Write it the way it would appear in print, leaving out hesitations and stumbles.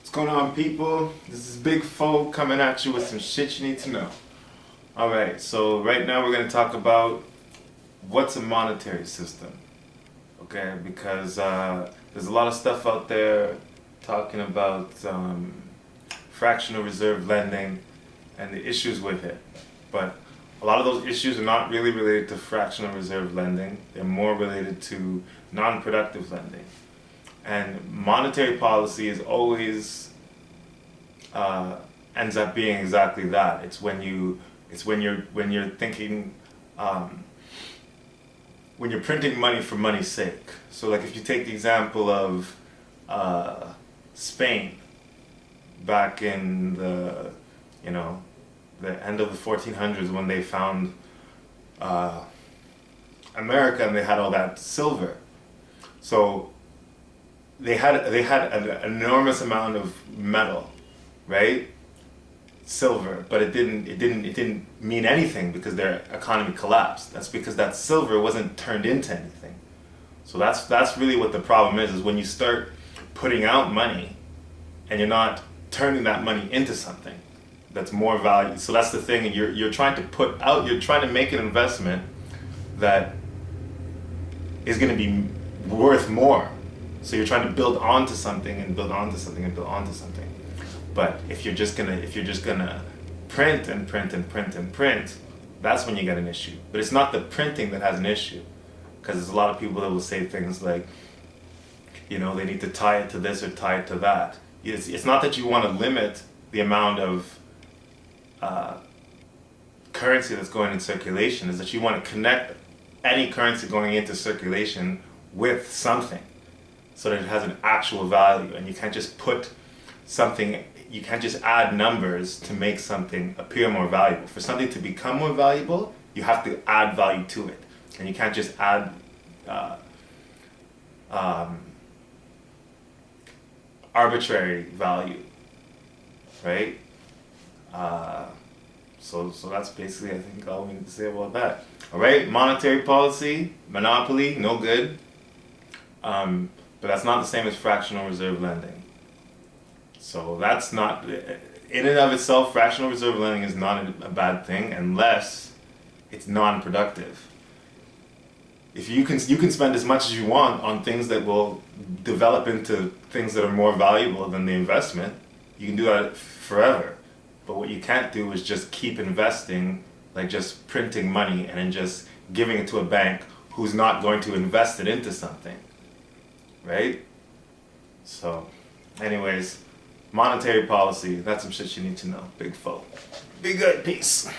What's going on, people? This is Big Fo coming at you with some shit you need to know. Alright, so right now we're going to talk about what's a monetary system. Okay, because there's a lot of stuff out there talking about fractional reserve lending and the issues with it. But a lot of those issues are not really related to fractional reserve lending. They're more related to non-productive lending. And monetary policy is always ends up being exactly that. It's when you're thinking when you're printing money for money's sake. So like if you take the example of Spain back in the the end of the 1400s when they found America and they had all that silver. So they had an enormous amount of metal, right? Silver, but it didn't mean anything because their economy collapsed. That's because that silver wasn't turned into anything. So that's really what the problem is when you start putting out money and you're not turning that money into something that's more value. So that's the thing, and you're trying to make an investment that is going to be worth more. So you're trying to build onto something and build onto something and build onto something. But if you're just gonna print and print and print and print, that's when you get an issue. But it's not the printing that has an issue, because there's a lot of people that will say things like, they need to tie it to this or tie it to that. It's not that you want to limit the amount of currency that's going in circulation. Is that you want to connect any currency going into circulation with something, so that it has an actual value, and you can't just you can't just add numbers to make something appear more valuable. For something to become more valuable, you have to add value to it, and you can't just add arbitrary value, right? So that's basically, I think, all we need to say about that. All right, monetary policy, monopoly, no good. But that's not the same as fractional reserve lending. So that's not, in and of itself, fractional reserve lending is not a bad thing unless it's non-productive. If you can spend as much as you want on things that will develop into things that are more valuable than the investment, you can do that forever. But what you can't do is just keep investing, like just printing money and then just giving it to a bank who's not going to invest it into something. Right? So, anyways, monetary policy, that's some shit you need to know. Big Fo. Be good, peace.